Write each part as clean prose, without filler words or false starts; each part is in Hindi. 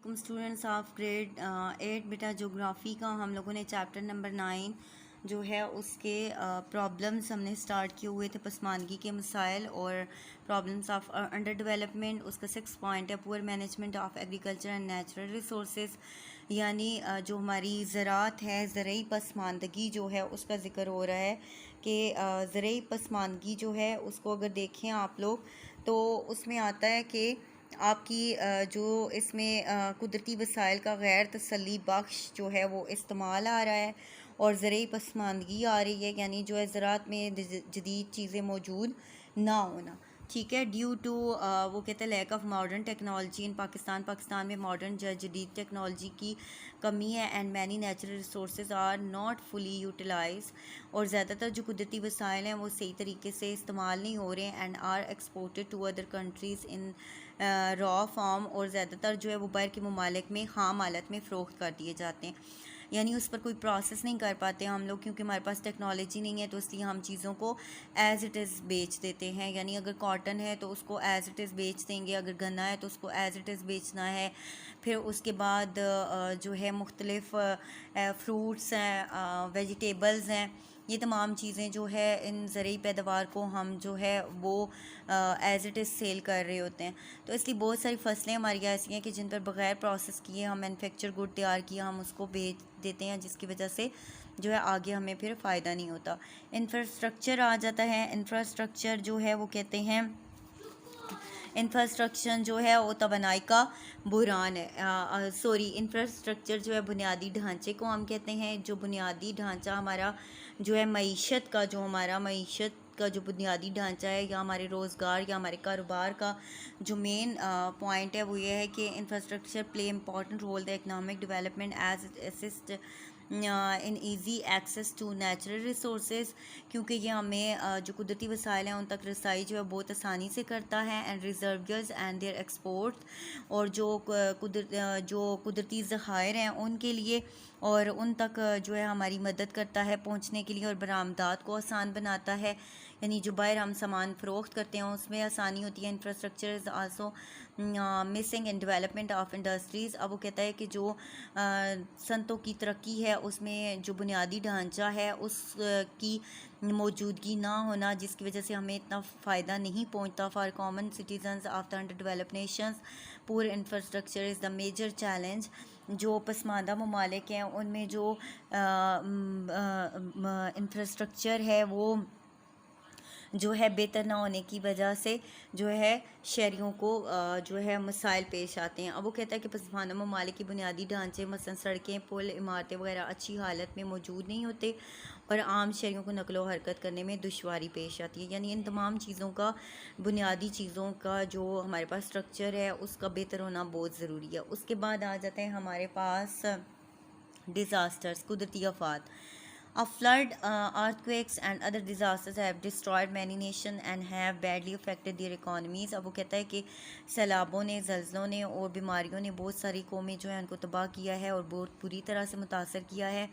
वालेकुम स्टूडेंट्स ऑफ ग्रेड 8 बेटा ज्योग्राफ़ी का हम लोगों ने चैप्टर नंबर 9 जो है उसके प्रॉब्लम्स हमने स्टार्ट किए हुए थे पसमानगी के मसाइल और प्रॉब्लम्स ऑफ अंडर डेवलपमेंट। उसका 6 पॉइंट है poor management of agriculture and natural resources, यानी जो हमारी ज़राअत है, ज़रई पसमानदगी जो है उसका ज़िक्र हो रहा है कि ज़रई पसमानदगी जो है उसको अगर देखें आप लोग तो उसमें आता है कि आपकी जो इसमें कुदरती वसाइल का गैर तसल्ली बख्श जो है वो इस्तेमाल आ रहा है और ज़रई पसमानदगी आ रही है, यानी जो है ज़राअत में जदीद चीज़ें मौजूद ना होना। ठीक है, ड्यू टू वो कहते हैं lack of modern technology in Pakistan में मॉडर्न जदीद टेक्नोलॉजी की कमी है and many natural resource are not fully utilize, और ज़्यादातर जो कुदरती वसाइल हैं वो सही तरीके से इस्तेमाल नहीं हो रहे हैं and are exported to other countries in raw form, और ज़्यादातर जो है वो बाहर के ममालिक में ख़ाम हालत में फ़रोख्त कर दिए जाते हैं, यानी उस पर कोई प्रोसेस नहीं कर पाते हम लोग क्योंकि हमारे पास टेक्नोलॉजी नहीं है, तो इसलिए हम चीज़ों को एज़ इट इज़ बेच देते हैं। यानी अगर कॉटन है तो उसको एज़ इट इज़ बेच देंगे, अगर गन्ना है तो उसको एज़ इट इज़ बेचना है। फिर उसके बाद जो है मुख्तलिफ़ फ्रूट्स हैं, वेजिटेबल्स हैं, ये तमाम चीज़ें जो है इन ज़रूरी पैदावार को हम जो है वो एज़ इट इज़ सेल कर रहे होते हैं। तो इसलिए बहुत सारी फसलें हमारी ऐसी हैं कि जिन पर बग़ैर प्रोसेस किए हम मैन्युफैक्चर गुड तैयार किए हम उसको बेच देते हैं, जिसकी वजह से जो है आगे हमें फिर फ़ायदा नहीं होता। इंफ्रास्ट्रक्चर आ जाता है। इंफ्रास्ट्रक्चर जो है वो कहते हैं इंफ्रास्ट्रक्चर जो है वो तवानाई का बुहरान है। इंफ्रास्ट्रक्चर जो है बुनियादी ढांचे को हम कहते हैं। जो बुनियादी ढांचा हमारा जो है मीशत का जो बुनियादी ढांचा है या हमारे रोज़गार या हमारे कारोबार का जो मेन पॉइंट है वो ये है कि infrastructure play important role the economic development as assist in easy access to natural resources, क्योंकि ये हमें जो कुदरती वसाइल हैं उन तक रसाई जो है बहुत आसानी से करता है एंड रिजर्वियर्स एंड देयर एक्सपोर्ट, और जो कुदरती ज़खायर हैं उनके लिए और उन तक जो है हमारी मदद करता है पहुंचने के लिए और बरामदात को आसान बनाता है, यानी जो बाहर हम सामान फ़रोख्त करते हैं उसमें आसानी होती है। Infrastructure is also missing in development of industries. अब वो कहता है कि जो सनतों की तरक्की है उसमें जो बुनियादी ढांचा है उसकी मौजूदगी ना होना, जिसकी वजह से हमें इतना फ़ायदा नहीं पहुंचता। For common citizens of the under developed nations poor infrastructure is the major challenge. जो पसमानदा ममालिक हैं उनमें जो इंफ्रास्ट्रक्चर है वो जो है बेहतर ना होने की वजह से जो है शहरियों को जो है मसाइल पेश आते हैं। अब वो कहता है कि पसमानदा ममालिक के बुनियादी ढांचे मसलन सड़कें, पुल, इमारतें वगैरह अच्छी हालत में मौजूद नहीं होते और आम शहरियों को नकलो हरकत करने में दुश्वारी पेश आती है। यानी इन तमाम चीज़ों का, बुनियादी चीज़ों का जो हमारे पास स्ट्रक्चर है उसका बेहतर होना बहुत ज़रूरी है। उसके बाद आ जाते हैं हमारे पास डिज़ास्टर्स, कुदरती आफात। A flood, earthquakes and other disasters have destroyed many nations and have badly affected their economies। अब वो कहता है कि सैलाबों ने, जल्ज़लों ने और बीमारियों ने बहुत सारी कौमें जो है उनको तबाह किया है और बहुत बुरी तरह से मुतासर किया है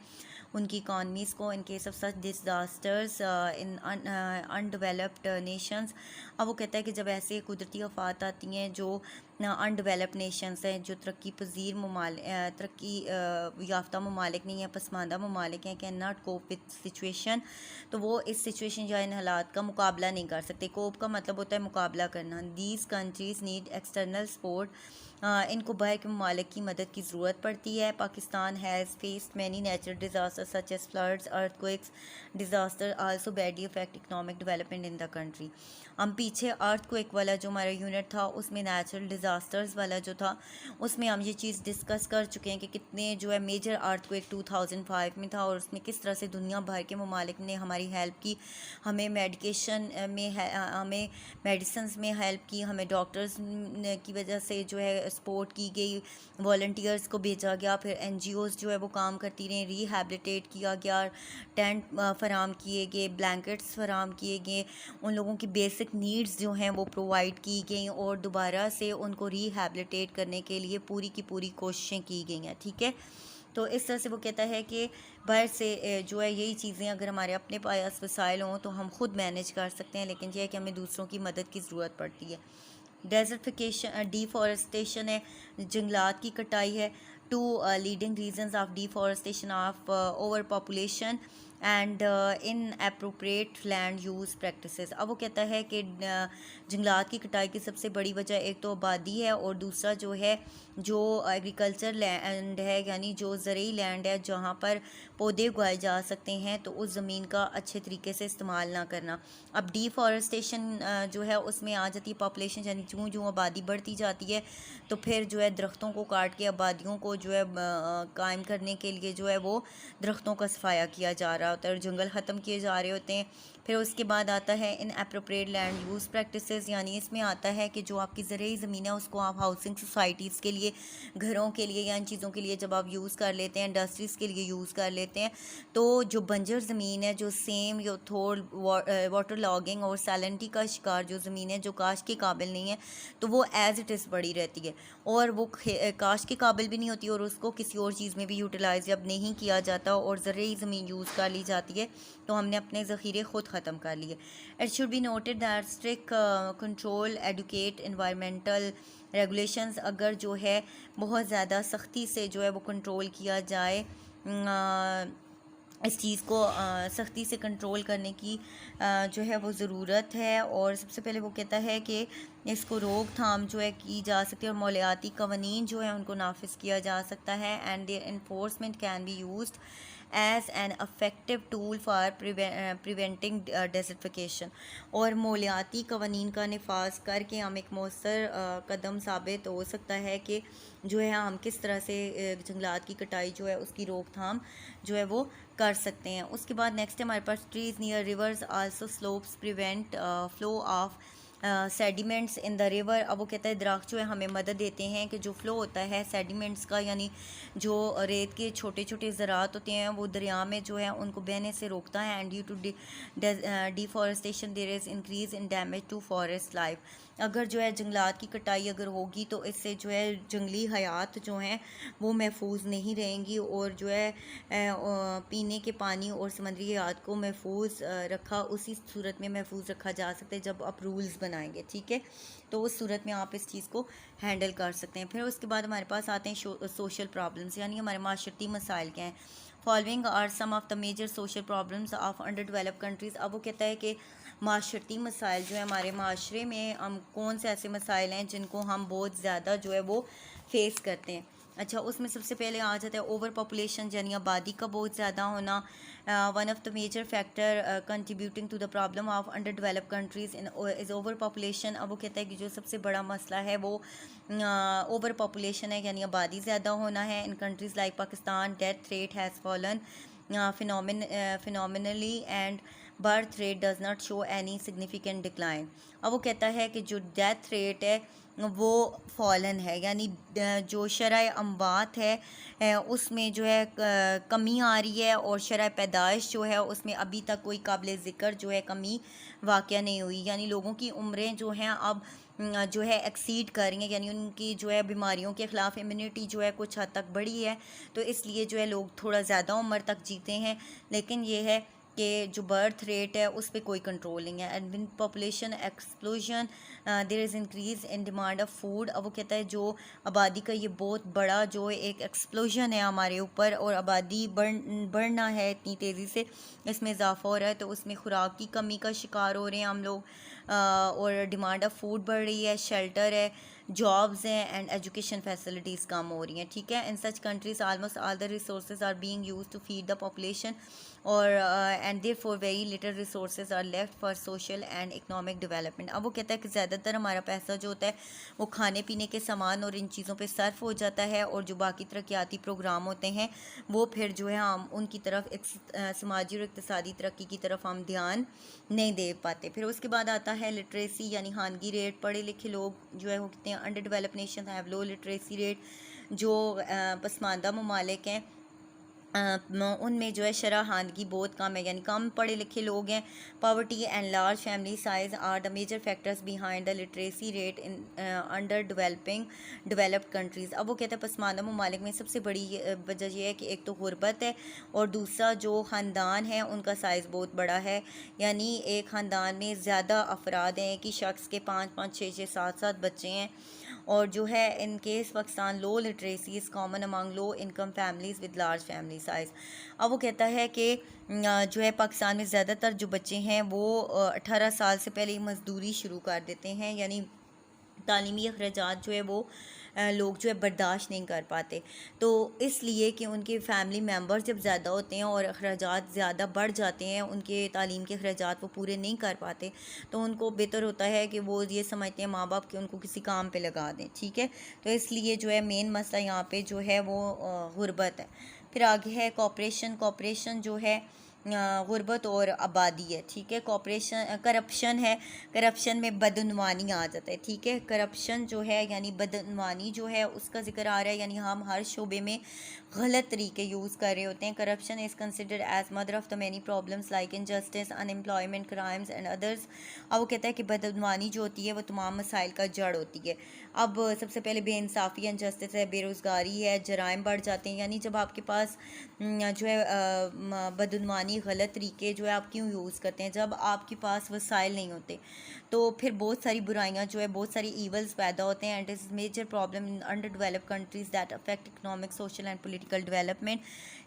उनकी इकानमीज़ को। In case of such disasters in undeveloped Nations. अब वो कहता है कि जब ऐसे कुदरती आफात आती हैं जो अनडेवलप्ड नेशंस हैं, जो तरक्की याफ्ता ममालिक नहीं है, पसमानदा ममालिक हैं, can not cope with situation, तो वो इस सिचुएशन या इन हालात का मुकाबला नहीं कर सकते। कोप का मतलब होता है मुकाबला करना। These countries need external support, इनको बाहर के ममालिक की मदद की ज़रूरत पड़ती है। Pakistan has faced many natural disaster such as floods, earthquakes. Disaster also badly affect economic development in the country. हम पीछे अर्थक्वेक वाला जो हमारा यूनिट था उसमें नेचुरल डिज़ास्टर्स वाला जो था उसमें हम ये चीज़ डिस्कस कर चुके हैं कि कितने जो है मेजर अर्थक्वेक 2005 में था और उसमें किस तरह से दुनिया भर के ममालिक ने हमारी हेल्प की, हमें हमें मेडिसिन में हेल्प की, हमें डॉक्टर्स की वजह से जो है सपोर्ट की गई, वॉल्टियर्स को भेजा गया, फिर NGOs जो है वो काम करती रहीं, रिहैबिलिटेट किया गया, टेंट फराम किए गए, ब्लैंकेट्स फराम किए गए, उन लोगों की बेसिक नीड्स जो हैं वो प्रोवाइड की गई और दोबारा से उनको रिहैबिलिटेट करने के लिए पूरी की पूरी कोशिशें की गई हैं। ठीक है, तो इस तरह से वो कहता है कि बाहर से जो है यही चीज़ें अगर हमारे अपने पास वसाइल हों तो हम खुद मैनेज कर सकते हैं, लेकिन यह है कि हमें दूसरों की मदद की ज़रूरत पड़ती है। डेजर्टिफिकेशन, डिफॉरेस्टेशन है, जंगलात की कटाई है। Two leading reasons of deforestation of over population and inappropriate land use practices. अब वो कहता है कि जंगलात की कटाई की सबसे बड़ी वजह एक तो आबादी है और दूसरा जो है जो एग्रीकल्चर लैंड है, यानी जो ज़रूरी लैंड है जहाँ पर पौधे उगाए जा सकते हैं, तो उस ज़मीन का अच्छे तरीके से इस्तेमाल ना करना। अब डिफॉरेस्टेशन जो है उसमें आ जाती है पॉपुलेशन, यानी जूँ जूँ आबादी बढ़ती जाती है तो फिर जो है दरख्तों को काट के आबादियों को जो है कायम करने के लिए जो है वो दरख्तों का सफाया किया जा रहा होता है और जंगल ख़त्म किए जा रहे होते हैं। फिर उसके बाद आता है in appropriate land use practices, यानी इसमें आता है कि जो आपकी ज़रूरी ज़मीन है उसको आप हाउसिंग सोसाइटीज़ के लिए, घरों के लिए या इन चीज़ों के लिए जब आप यूज़ कर लेते हैं, इंडस्ट्रीज़ के लिए यूज़ कर लेते हैं, तो जो बंजर ज़मीन है, जो सेम या थोड़ वाटर लॉगिंग और सैलेनिटी का शिकार जो ज़मीन है जो काश के काबिल नहीं है, तो वो एज़ इट इज़ पड़ी रहती है और वो काश के काबिल भी नहीं होती और उसको किसी और चीज़ में भी यूटिलाइज जब नहीं किया जाता और ज़रूरी ज़मीन यूज़ कर ली जाती है तो हमने अपने ज़ख़ीरे ख़ुद ख़त्म कर लिए। It should be noted that strict control educate environmental regulations, अगर जो है बहुत ज़्यादा सख्ती से जो है वो कंट्रोल किया जाए, इस चीज़ को सख्ती से कंट्रोल करने की जो है वो ज़रूरत है। और सबसे पहले वो कहता है कि इसको रोकथाम जो है की जा सकती है और मौलियाती कवानीन जो है उनको नाफिज किया जा सकता है and their enforcement can be used as an effective tool for preventing desertification. और मौलियाती कवानीन का नफाज करके हम एक मौसर कदम साबित हो सकता है कि जो है हम किस तरह से जंगलात की कटाई जो है उसकी रोकथाम जो है वो कर सकते हैं। उसके बाद नेक्स्ट है हमारे पास trees near rivers also slopes prevent flow of sediments in the river. अब वो कहता है दरख्त जो है हमें मदद देते हैं कि जो फ़्लो होता है सेडिमेंट्स का, यानी जो रेत के छोटे छोटे ज़रात होते हैं वो दरिया में जो है उनको बहने से रोकता है। And due to deforestation there is increase in damage to forest life. अगर जो है जंगलात की कटाई अगर होगी तो इससे जो है जंगली हयात जो हैं वो महफूज नहीं रहेंगी और जो है पीने के पानी और समंदरी हयात को महफूज रखा उसी सूरत में महफूज रखा जा सकता है जब आप रूल्स बनाएंगे, ठीक है, तो उस सूरत में आप इस चीज़ को हैंडल कर सकते हैं। फिर उसके बाद हमारे पास आते हैं सोशल प्रॉब्लम्स, यानी हमारे माशरती मसाइल क्या हैं। Following are some of the major social problems of under developed countries. अब वो कहता है कि माशरती मसाइल जो है हमारे माशरे में हम कौन से ऐसे मसाइल हैं जिनको हम बहुत ज़्यादा जो है वो फेस करते हैं। अच्छा, उसमें सबसे पहले आ जाता है ओवर पॉपुलेशन, यानी आबादी का बहुत ज़्यादा होना। One of the major factor contributing to the problem of under developed countries is over population. अब वो कहता है कि जो सबसे बड़ा मसला है वो ओवर पॉपुलेशन है, यानी आबादी ज़्यादा होना है। In countries like Pakistan death rate has fallen phenomenally and birth rate does not show any significant decline। अब वो कहता है कि जो डेथ रेट है वो फॉलन है, यानी जो शरह अमवात है उसमें जो है कमी आ रही है और शरह पैदाइश जो है उसमें अभी तक कोई काबिल ज़िक्र जो है कमी वाक़या नहीं हुई। यानी लोगों की उम्रें जो हैं अब जो है एक्सीड कर रही हैं, यानी उनकी जो है बीमारियों के ख़िलाफ़ इम्यूनिटी जो है कुछ हद तक बढ़ी है, तो इसलिए जो है लोग थोड़ा ज़्यादा उम्र तक जीते हैं। लेकिन ये है कि जो बर्थ रेट है उस पर कोई कंट्रोल नहीं है। And with population explosion there is increase in demand of food. अब वो कहता है जो आबादी का ये बहुत बड़ा जो एक एक्सप्लोजन है हमारे ऊपर और आबादी बढ़ना है इतनी तेज़ी से, इसमें इजाफा हो रहा है, तो उसमें खुराक की कमी का शिकार हो रहे हैं हम लोग और डिमांड ऑफ फूड बढ़ रही है, शेल्टर है, जॉब्स हैं एंड एजुकेशन फैसिलिटीज़ कम हो रही हैं, ठीक है। In such countries almost all the resources are being used to feed the population और and therefore very little resources are left for social and economic development. अब वो कहता है कि ज़्यादातर हमारा पैसा जो होता है वो खाने पीने के सामान और इन चीज़ों पे सर्फ हो जाता है और जो बाकी तरक्याती प्रोग्राम होते हैं वो फिर जो है हम उनकी तरफ समाजी और इक़्तिसादी तरक्की की तरफ हम ध्यान नहीं दे पाते। फिर उसके बाद आता है लिटरेसी, यानी खानगी रेट। पढ़े लिखे लोग जो है वो कितने under develop nation have low literacy rate. जो पसमानदा ममालिक हैं उनमें जो है शरहानगी बहुत कम है, यानी कम पढ़े लिखे लोग हैं। Poverty and large family size are the major factors behind the literacy rate in under developed countries. अब वो कहते हैं पसमानदा ममालिक में सबसे बड़ी वजह यह है कि एक तो गुरबत है, और दूसरा जो ख़ानदान है उनका साइज़ बहुत बड़ा है, यानी एक ख़ानदान में ज़्यादा अफराद हैं कि शख्स के 5-5, 6-6, 7-7 बच्चे हैं। और जो है in case Pakistan low literacy is common among low income families with large family size. अब वो कहता है कि जो है पाकिस्तान में ज़्यादातर जो बच्चे हैं वो 18 साल से पहले ही मज़दूरी शुरू कर देते हैं, यानी तालीमी अखराजात जो है वो लोग जो है बर्दाश्त नहीं कर पाते। तो इसलिए कि उनके फैमिली मेम्बर्स जब ज़्यादा होते हैं और अखराजात ज़्यादा बढ़ जाते हैं, उनके तालीम के अखराजात वो पूरे नहीं कर पाते, तो उनको बेहतर होता है कि वो ये समझते हैं माँ बाप कि उनको किसी काम पे लगा दें। ठीक है, तो इसलिए जो है मेन मसला यहाँ पे जो है वो गुरबत है। फिर आगे है कॉपरेशन। कॉपरेशन जो है गुरबत और आबादी है। ठीक है, कॉपरेशन करप्शन है। करप्शन में बदनवानी आ जाता है। ठीक है, करप्शन जो है यानी बदनवानी जो है उसका जिक्र आ रहा है, यानी हम हर शोबे में गलत तरीके यूज़ कर रहे होते हैं। Corruption is considered as mother of the many problems like injustice, unemployment, crimes and others. अब वो कहता है कि बदनवानी जो होती है वो तमाम मसाइल का जड़ होती है। अब सबसे पहले बेइंसाफ़ी, इनजस्टिस है, बेरोज़गारी है, जराइम बढ़ जाते हैं। यानी जब आपके पास जो है बदनवानी गलत तरीके जो है आप क्यों यूज़ करते हैं, जब आपके पास वसाइल नहीं होते तो फिर बहुत सारी बुराइयां जो है, बहुत सारी ईवल्स पैदा होते हैं। And is major problem in under developed countries that affect economic, social and political development.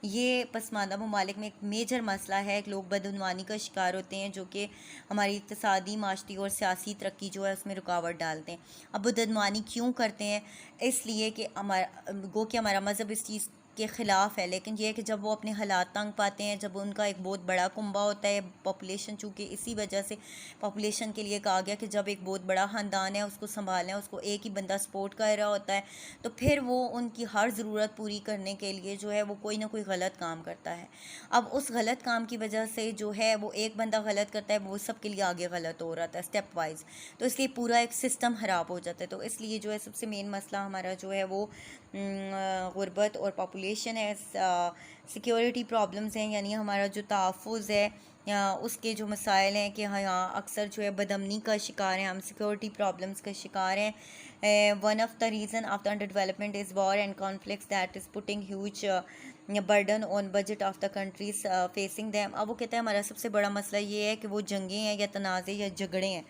ये पसमानदा ममालिक में एक मेजर मसला है कि लोग बदनवानी का शिकार होते हैं, जो कि हमारी इक़्तिसादी, माशरी और सियासी तरक्की जो है उसमें रुकावट डालते हैं। अब बदनवानी क्यों करते हैं? इसलिए कि हमारा मज़हब इस चीज़ के ख़िलाफ़ है, लेकिन ये है कि जब वो अपने हालात तंग पाते हैं, जब उनका एक बहुत बड़ा कुंबा होता है, पॉपुलेशन, चूँकि इसी वजह से पॉपुलेशन के लिए कहा गया कि जब एक बहुत बड़ा ख़ानदान है उसको संभालना है, उसको एक ही बंदा सपोर्ट कर रहा होता है, तो फिर वो उनकी हर ज़रूरत पूरी करने के लिए जो है वो कोई ना कोई गलत काम करता है। अब उस गलत काम की वजह से जो है वो एक बंदा गलत करता है, वो सब के लिए आगे गलत हो रहा था स्टेप वाइज, तो इसलिए पूरा एक सिस्टम ख़राब हो जाता है। तो इसलिए जो है सबसे मेन मसला हमारा जो है वो गुरबत और पॉपुलेशन है। सिक्योरिटी प्रॉब्लम्स हैं, यानी हमारा जो तहफ़्फ़ुज़ है या उसके जो मसाइल हैं कि हाँ यहाँ अक्सर जो है बदअमनी का शिकार हैं, हम सिक्योरिटी प्रॉब्लम्स का शिकार हैं। One of the reason of the under development is war and conflicts that is putting huge burden on budget of the countries facing them. अब वो कहता है हमारा सबसे बड़ा मसला ये है कि वो जंगें हैं या तनाज़े या झगड़े हैं।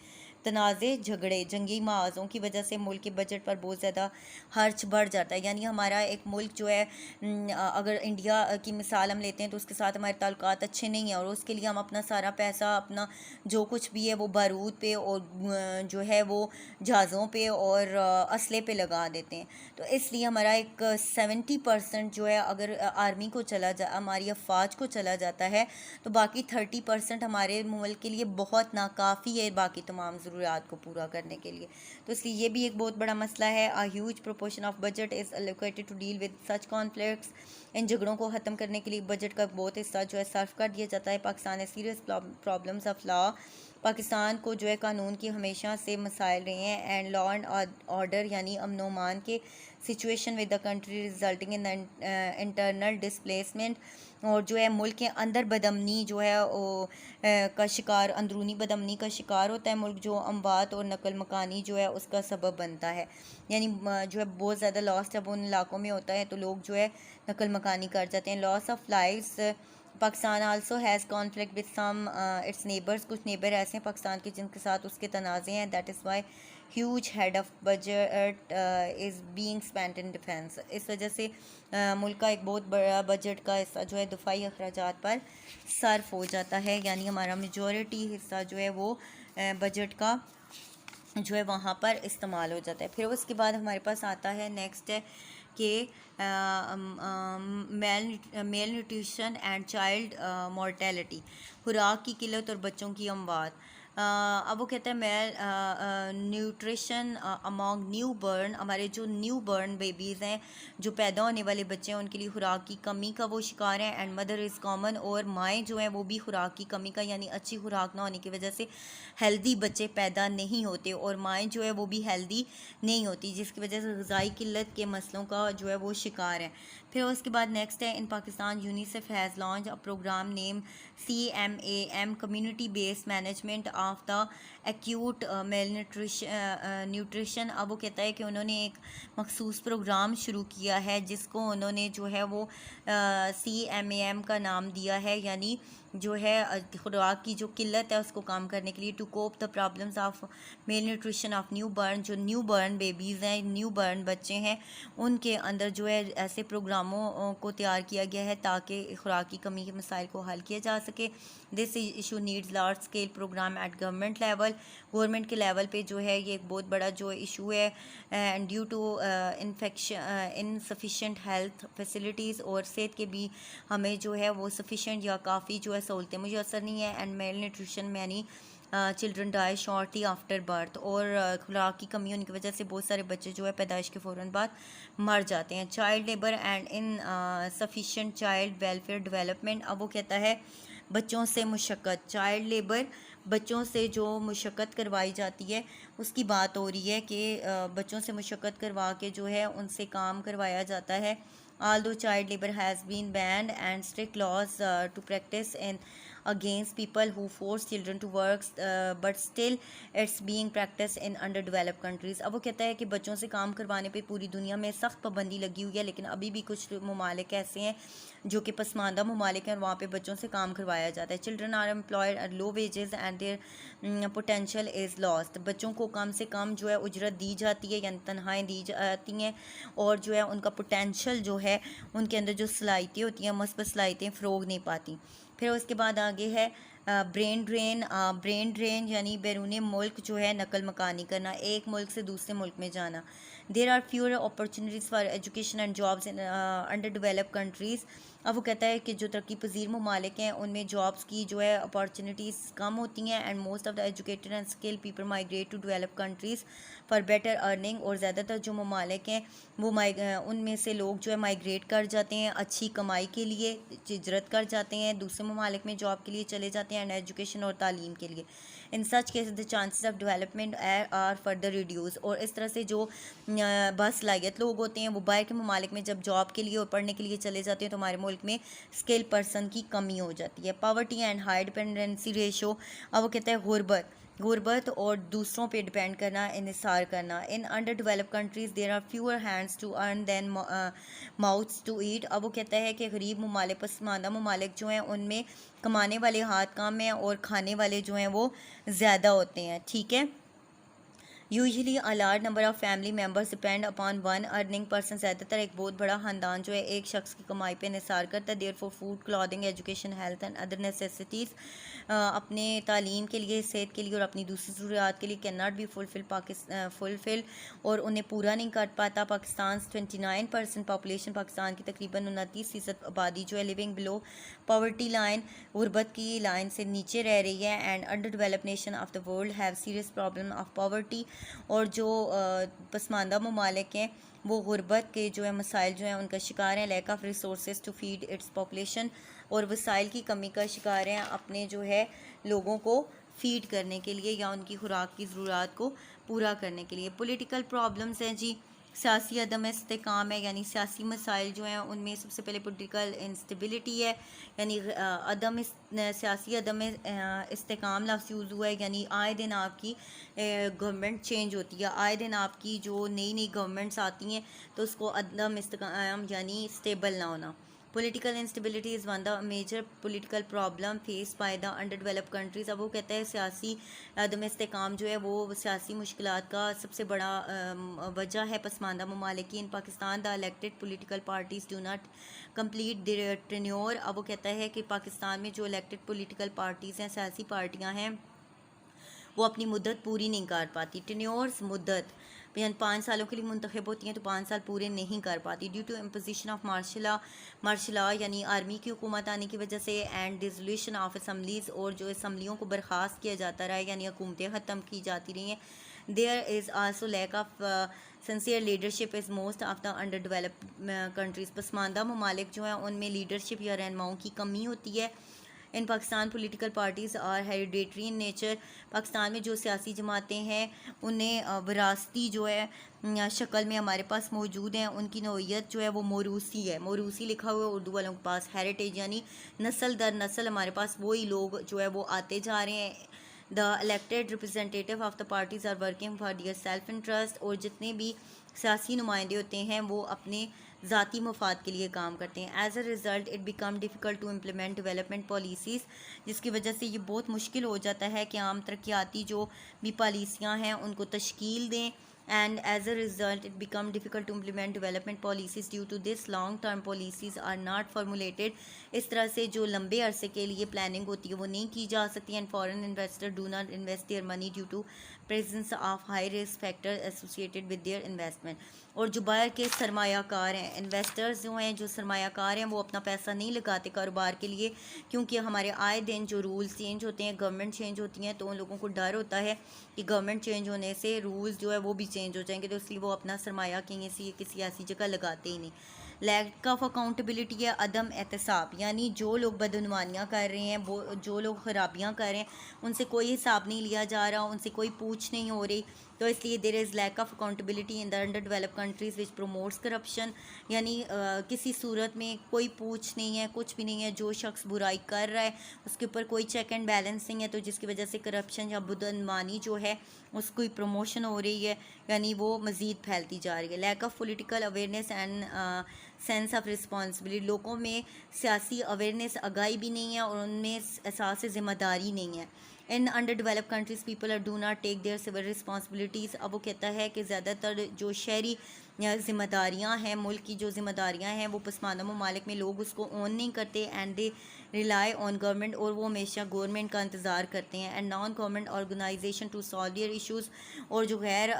तनाज़े झगड़े जंगी महाज़ों की वजह से मुल्क के बजट पर बहुत ज़्यादा खर्च बढ़ जाता है। यानी हमारा एक मुल्क जो है, अगर इंडिया की मिसाल हम लेते हैं तो उसके साथ हमारे ताल्लुकात अच्छे नहीं हैं, और उसके लिए हम अपना सारा पैसा, अपना जो कुछ भी है वो बारूद पे और जो है वो जहाज़ों पे और असले पे लगा देते हैं। तो इसलिए हमारा एक 70% जो है अगर आर्मी को हमारी अफवाज को चला जाता है, तो बाकी 30% हमारे मुल्क के लिए बहुत नाकाफ़ी है बाकी तमाम ज़रूरियात को पूरा करने के लिए। तो इसलिए ये भी एक बहुत बड़ा मसला है। A huge proportion of budget is allocated to deal with such conflicts. इन झगड़ों को ख़त्म करने के लिए बजट का बहुत हिस्सा जो है सर्व कर दिया जाता है। पाकिस्तान है serious problems of law. Pakistan को जो है कानून की हमेशा से मसाइल रहे हैं। एंड लॉ एंड ऑर्डर यानी अमन व अमान के situation with the country resulting in internal displacement. और जो है मुल्क के अंदर बदअमनी जो है वो का शिकार, अंदरूनी बदअमनी का शिकार होता है मुल्क, जो अमवात और नकल मकानी जो है उसका सबब बनता है। यानी जो है बहुत ज़्यादा लॉस जब उन इलाकों में होता है तो लोग जो है नकल मकानी कर जाते हैं। Loss of lives. Pakistan also has conflict with some its neighbours. कुछ नेबर ऐसे हैं पाकिस्तान के जिनके साथ उसके तनाज़े हैं। That is why huge head of budget is being spent in defence. इस वजह से मुल्क का एक बहुत बड़ा बजट का हिस्सा जो है दिफाई अखराजात पर सर्फ हो जाता है, यानी हमारा मेजॉरिटी हिस्सा जो है वो बजट का जो है वहाँ पर इस्तेमाल हो जाता है। फिर उसके बाद हमारे पास आता है नेक्स्ट है कि mail nutrition and child mortality, खुराक की किल्लत और बच्चों की अमवात। अब वो कहता है mail nutrition among new burn, हमारे जो न्यू बर्न बेबीज़ हैं, जो पैदा होने वाले बच्चे हैं, उनके लिए खुराक की कमी का वो शिकार हैं। एंड मदर इज़ कॉमन, और माएँ जो हैं वो भी खुराक की कमी का, यानी अच्छी खुराक ना होने की वजह से हेल्दी बच्चे पैदा नहीं होते, और माएँ जो है वो भी हेल्दी नहीं होती, जिसकी वजह से ग़िज़ाई किल्लत के मसलों का जो है वो शिकार है। फिर उसके बाद नेक्स्ट है, in Pakistan UNICEF has launch a program name CMAM, community based management of the acute malnutrition. अब वो कहता है कि उन्होंने एक मखसूस प्रोग्राम शुरू किया है, जिसको उन्होंने जो है वो CMAM का नाम दिया है, यानी जो है खुराक की जो किल्लत है उसको कम करने के लिए, to cope the problems of malnutrition of new born. जो न्यू बर्न बेबीज़ हैं, न्यू बर्न बच्चे हैं, उनके अंदर जो है ऐसे प्रोग्रामों को तैयार किया गया है ताकि खुराक की कमी के मसाइल को हल किया जा सके। This issue needs large scale programme at government level. Government के लेवल पे जो है ये एक बहुत बड़ा जो इशू है, and due to insufficient health facilities, और सेहत के भी हमें जो है वो सफिशेंट या काफ़ी जो है सहूलतें मुयसर नहीं है। एंड मेल न्यूट्रिशन में यानी children die shortly after birth, और खुराक की कमी होने की वजह से बहुत सारे बच्चे जो है पैदाइश के फ़ौरन बाद मर जाते हैं। Child labour and in sufficient child welfare development. अब वो कहता है बच्चों से मुशक्क़त, चाइल्ड लेबर, बच्चों से जो मुशक्क़त करवाई जाती है उसकी बात हो रही है कि बच्चों से मुशक्क़त करवा के जो है उनसे काम करवाया जाता है। Although child labor has been banned and strict laws to practice in against people who force children to work, but still it's being practiced in underdeveloped countries. अब वो कहता है कि बच्चों से काम करवाने पे पूरी दुनिया में सख्त पाबंदी लगी हुई है, लेकिन अभी भी कुछ ममालिक ऐसे हैं जो कि पसमानदा ममालिक हैं और वहाँ पे बच्चों से काम करवाया जाता है। Children are employed at low wages and their potential is lost. बच्चों को कम से कम जो है उजरत दी जाती है, यानी तनख्वाहें दी जाती हैं, और जो है उनका पोटेंशियल जो है उनके अंदर जो सलाहियतें होती हैं, मस्बत सलाहियतें फ़रोग नहीं पाती। फिर उसके बाद आगे है ब्रेन ड्रेन यानी बैरून मुल्क जो है नकल मकानी करना, एक मुल्क से दूसरे मुल्क में जाना। There are fewer opportunities for education and jobs in under developed countries. अब वो कहता है कि जो तरक्की पजीर ममालिक हैं उनमें जॉब्स की जो है अपॉर्चुनिटीज़ कम होती हैं, and most of the educated and skill people migrate to develop countries for better earning. और ज़्यादातर जो ममालिक हैं वो उनमें से लोग जो है माइग्रेट कर जाते हैं, अच्छी कमाई के लिए हिजरत कर जाते हैं, दूसरे ममालिक में जॉब के लिए चले जाते हैं, एंड एजुकेशन और तालीम के लिए। In such case the chances of development are further reduce. और इस तरह से जो बासलाहियत लोग होते हैं वो बाहर के ममालिक में जब जॉब के लिए और पढ़ने के लिए चले जाते हैं तो हमारे मुल्क में स्किल पर्सन की कमी हो जाती है। Poverty and high dependency ratio. अब वो कहता है गुर्बत और दूसरों पे डिपेंड करना, इन्हिसार करना। In under developed countries there are fewer hands to earn than mouths to eat. अब वो कहता है कि गरीब ममालिक, पसमानदा ममालिक जो हैं उनमें कमाने वाले हाथ कम हैं और खाने वाले जो हैं वो ज़्यादा होते हैं। ठीक है। Usually a large number of family members depend upon one earning person. ज़्यादातर एक बहुत बड़ा ख़ानदान जो है एक शख्स की कमाई पे निसार करता है। Therefore food, clothing, education, health and other necessities, अपने तालीम के लिए, सेहत के लिए और अपनी दूसरी ज़रूरियात के लिए कैन नॉट बी फुलफिल और उन्हें पूरा नहीं कर पाता। पाकिस्तान 29% पॉपुलेशन, पाकिस्तान की तकरीबन 29% आबादी जो है लिविंग बिलो पॉवर्टी लाइन, गुरबत की लाइन से नीचे रह रही है। And under developed nation of the world have serious problem of poverty. और जो पसमानदा ममालिक हैं वो गुरबत के जो है मसाइल जो हैं उनका शिकार हैं। Lack of resource to feed its population, और वसाइल की कमी का शिकार हैं अपने जो है लोगों को फीड करने के लिए या उनकी खुराक की ज़रूरत को पूरा करने के लिए। पॉलिटिकल प्रॉब्लम्स हैं जी, सियासी अदम इस्तेकाम है, यानी सियासी मसाइल जो हैं उनमें सबसे पहले पॉलिटिकल इंस्टेबिलिटी है, यानी सियासी अदम इस्तेकाम लफ्ज़ यूज़ हुआ है, यानी आए दिन आपकी गवर्नमेंट चेंज होती है, आए दिन आपकी जो नई नई गवर्नमेंट्स आती हैं तो उसको अदम इस्तेकाम यानी स्टेबल ना होना। Political instability is one the major political problem face by the under developed countries. अब वो कहता है सियासी अदम इस्तेकाम जो है वो सियासी मुश्किलात का सबसे बड़ा वजह है पसमानदा ममालिक की। In Pakistan the elected political parties do not complete their tenure. अब वो कहता है कि पाकिस्तान में जो इलेक्टेड पॉलिटिकल पार्टीज़ हैं, सियासी पार्टियाँ हैं, वो अपनी मुद्दत पूरी नहीं कर पाती। टेन्योर्स मुद्दत, यानी 5 सालों के लिए मुंतखब होती हैं तो 5 साल पूरे नहीं कर पाती। Due to imposition of martial law यानी आर्मी की हुकूमत आने की वजह से, एंड डिसोल्यूशन ऑफ असम्बलीज़, और जो असम्बलियों को बर्खास्त किया जाता रहा है यानी हुकूमतें ख़त्म की जाती रही हैं। There is also lack of sincere leadership is most of the under developed countries. पसमानदा ममालिक जो हैं उनमें लीडरशिप या रहनुमाओं की कमी होती है। In Pakistan political parties are hereditary in nature. Pakistan में जो सियासी जमातें हैं उन्हें विरासती जो है शक्ल में हमारे पास मौजूद हैं। उनकी नौइयत जो है वो मौरूसी है। मौरूसी लिखा हुआ है उर्दू वालों के पास, हेरिटेज यानी नस्ल दर नस्ल हमारे पास वही लोग जो है वो आते जा रहे हैं। The elected representative of the parties are working for their self interest. और जितने भी सियासी नुमाइंदे होते हैं वो अपने ज़ाती मफाद के लिए काम करते हैं। As a result it become difficult to implement development policies, जिसकी वजह से ये बहुत मुश्किल हो जाता है कि आम तरक्याती जो भी पॉलिसियाँ हैं उनको तश्कील दें। And as a result it become difficult to implement development policies due to this long term policies are not formulated. इस तरह से जो लंबे अरसे के लिए प्लानिंग होती है वो नहीं की जा सकती। And foreign investor do not invest their money due to presence of high risk factor associated with their investment. और जो बाहर के सरमायाकार हैं, इन्वेस्टर्स जो हैं, जो सरमायाकार हैं, वो अपना पैसा नहीं लगाते कारोबार के लिए, क्योंकि हमारे आए दिन जो रूल्स चेंज होते हैं, गवर्नमेंट चेंज होती हैं, तो उन लोगों को डर होता है कि गवर्नमेंट चेंज होने से रूल्स जो है वो भी चेंज हो जाएंगे, तो इसलिए वो अपना सरमाया कहीं किसी ऐसी जगह लगाते ही नहीं। लैक ऑफ अकाउंटेबिलिटी या अदम एहतसाब, यानी जो लोग बदनुमानियाँ कर रहे हैं, वो जो लोग खराबियाँ कर रहे हैं, उनसे कोई हिसाब नहीं लिया जा रहा, उनसे कोई पूछ नहीं हो रही, तो इसलिए there is lack of accountability in the under developed countries which promotes corruption. यानी किसी सूरत में कोई पूछ नहीं है, कुछ भी नहीं है, जो शख्स बुराई कर रहा है उसके ऊपर कोई चेक एंड बैलेंस नहीं है, तो जिसकी वजह से करप्शन या बदनमानी जो है उसकी प्रमोशन हो रही है, यानी वो मज़ीद फैलती जा रही है। Lack of political awareness and sense of responsibility, लोगों में सियासी अवेयरनेस आगाही भी नहीं है और उनमें एहसास ज़िम्मेदारी नहीं है। In under develop countries people are do not take their civil responsibilities. अब वो कहता है कि ज़्यादातर जो शहरी ज़िम्मेदारियाँ हैं, मुल्क की जो ज़िम्मेदारियाँ हैं, वो पसमानदा ममालिक में लोग उसको ओन नहीं करते। And they rely on government, और वो हमेशा गवर्नमेंट का इंतज़ार करते हैं। And non government organisation to solve their issues, और जो गैर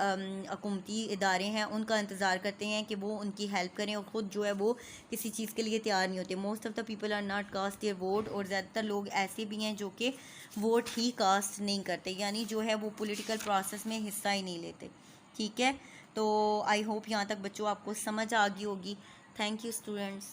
हुकूमती इदारे हैं उनका इंतज़ार करते हैं कि वो उनकी हेल्प करें, और ख़ुद जो है वो किसी चीज़ के लिए तैयार नहीं होते। Most of the people are not cast their vote, और ज़्यादातर लोग ऐसे भी हैं जो कि वोट ही कास्ट नहीं करते, यानी जो है वो पॉलिटिकल प्रोसेस में हिस्सा ही नहीं लेते। ठीक है, तो आई होप यहाँ तक बच्चों आपको समझ आ गई होगी। Thank you students.